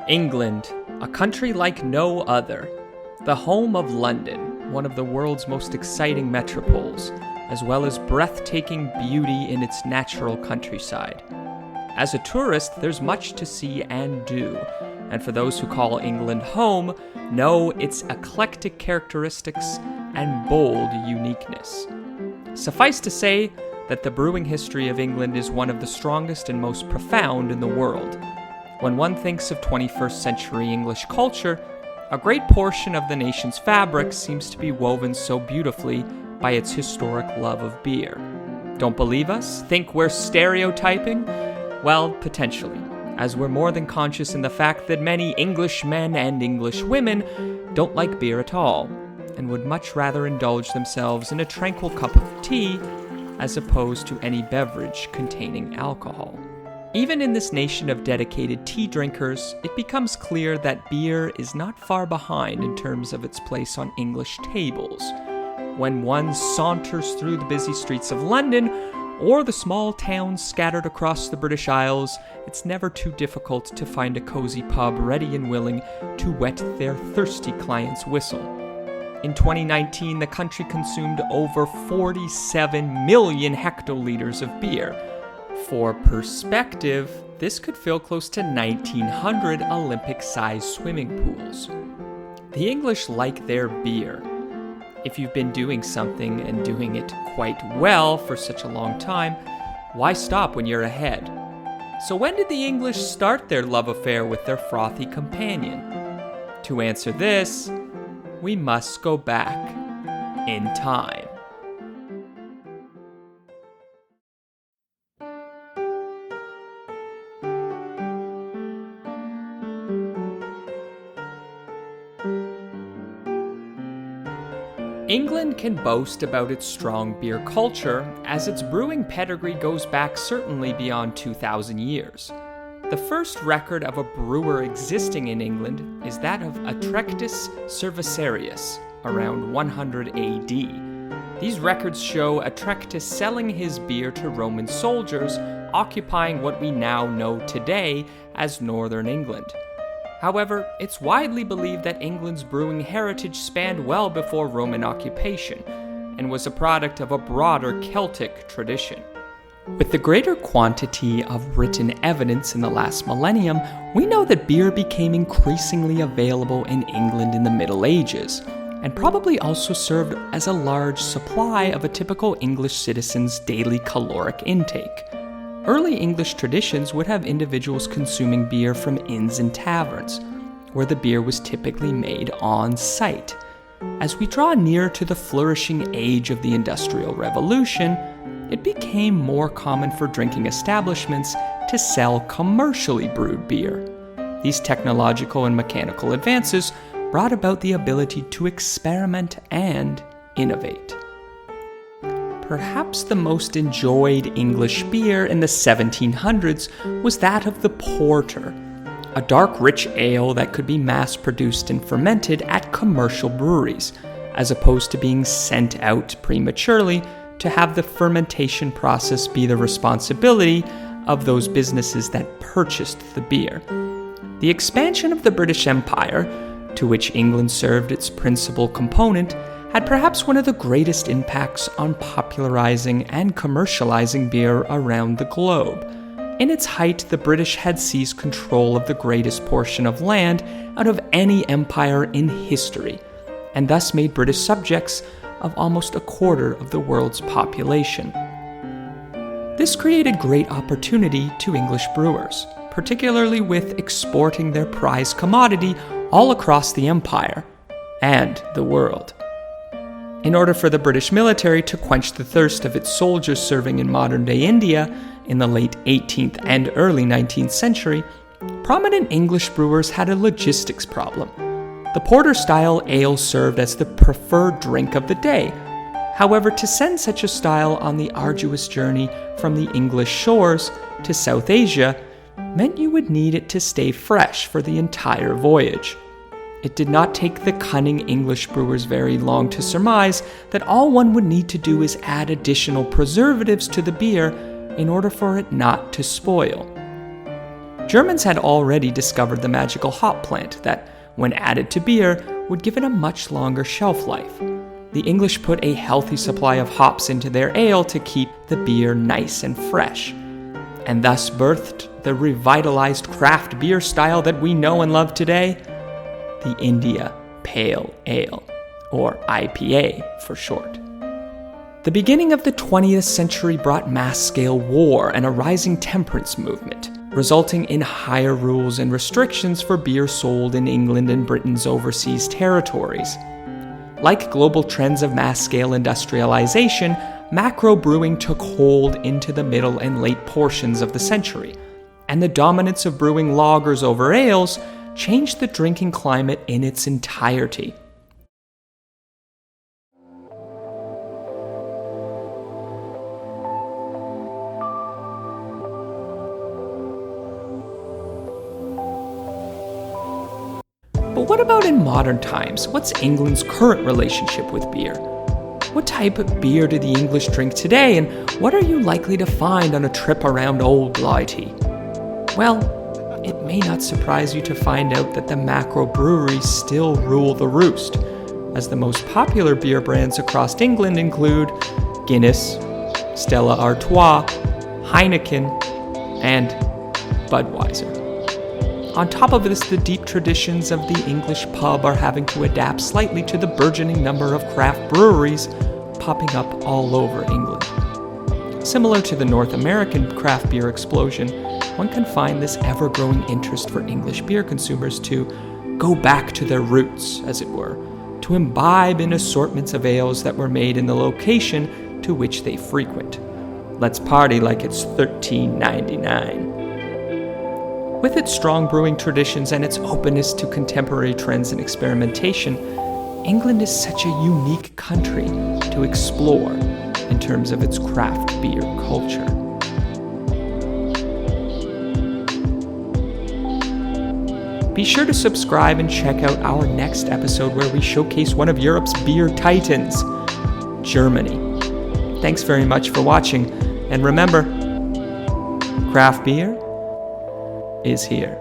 England, a country like no other. The home of London, one of the world's most exciting metropoles, as well as breathtaking beauty in its natural countryside. As a tourist, there's much to see and do, and for those who call England home, know its eclectic characteristics and bold uniqueness. Suffice to say that the brewing history of England is one of the strongest and most profound in the world. When one thinks of 21st century English culture, a great portion of the nation's fabric seems to be woven so beautifully by its historic love of beer. Don't believe us? Think we're stereotyping? Well, potentially, as we're more than conscious in the fact that many Englishmen and Englishwomen don't like beer at all, and would much rather indulge themselves in a tranquil cup of tea as opposed to any beverage containing alcohol. Even in this nation of dedicated tea drinkers, it becomes clear that beer is not far behind in terms of its place on English tables. When one saunters through the busy streets of London, or the small towns scattered across the British Isles, it's never too difficult to find a cozy pub ready and willing to wet their thirsty client's whistle. In 2019, the country consumed over 47 million hectoliters of beer. For perspective, this could fill close to 1,900 Olympic-sized swimming pools. The English like their beer. If you've been doing something and doing it quite well for such a long time, why stop when you're ahead? So when did the English start their love affair with their frothy companion? To answer this, we must go back in time. England can boast about its strong beer culture, as its brewing pedigree goes back certainly beyond 2,000 years. The first record of a brewer existing in England is that of Atractus Cervicerius, around 100 AD. These records show Atractus selling his beer to Roman soldiers occupying what we now know today as northern England. However, it's widely believed that England's brewing heritage spanned well before Roman occupation, and was a product of a broader Celtic tradition. With the greater quantity of written evidence in the last millennium, we know that beer became increasingly available in England in the Middle Ages, and probably also served as a large supply of a typical English citizen's daily caloric intake. Early English traditions would have individuals consuming beer from inns and taverns, where the beer was typically made on site. As we draw near to the flourishing age of the Industrial Revolution, it became more common for drinking establishments to sell commercially brewed beer. These technological and mechanical advances brought about the ability to experiment and innovate. Perhaps the most enjoyed English beer in the 1700s was that of the porter, a dark, rich ale that could be mass-produced and fermented at commercial breweries, as opposed to being sent out prematurely to have the fermentation process be the responsibility of those businesses that purchased the beer. The expansion of the British Empire, to which England served its principal component, had perhaps one of the greatest impacts on popularizing and commercializing beer around the globe. In its height, the British had seized control of the greatest portion of land out of any empire in history, and thus made British subjects of almost a quarter of the world's population. This created great opportunity to English brewers, particularly with exporting their prized commodity all across the empire and the world. In order for the British military to quench the thirst of its soldiers serving in modern-day India in the late 18th and early 19th century, prominent English brewers had a logistics problem. The porter-style ale served as the preferred drink of the day. However, to send such a style on the arduous journey from the English shores to South Asia meant you would need it to stay fresh for the entire voyage. It did not take the cunning English brewers very long to surmise that all one would need to do is add additional preservatives to the beer in order for it not to spoil. Germans had already discovered the magical hop plant that, when added to beer, would give it a much longer shelf life. The English put a healthy supply of hops into their ale to keep the beer nice and fresh, and thus birthed the revitalized craft beer style that we know and love today, the India Pale Ale, or IPA for short. The beginning of the 20th century brought mass-scale war and a rising temperance movement, resulting in higher rules and restrictions for beer sold in England and Britain's overseas territories. Like global trends of mass-scale industrialization, macro brewing took hold into the middle and late portions of the century, and the dominance of brewing lagers over ales changed the drinking climate in its entirety. But what about in modern times? What's England's current relationship with beer? What type of beer do the English drink today, and what are you likely to find on a trip around Old Blighty? Well, it may not surprise you to find out that the macro breweries still rule the roost, as the most popular beer brands across England include Guinness, Stella Artois, Heineken, and Budweiser. On top of this, the deep traditions of the English pub are having to adapt slightly to the burgeoning number of craft breweries popping up all over England. Similar to the North American craft beer explosion, one can find this ever-growing interest for English beer consumers to go back to their roots, as it were, to imbibe in assortments of ales that were made in the location to which they frequent. Let's party like it's $13.99. With its strong brewing traditions and its openness to contemporary trends and experimentation, England is such a unique country to explore in terms of its craft beer culture. Be sure to subscribe and check out our next episode where we showcase one of Europe's beer titans, Germany. Thanks very much for watching, and remember, craft beer is here.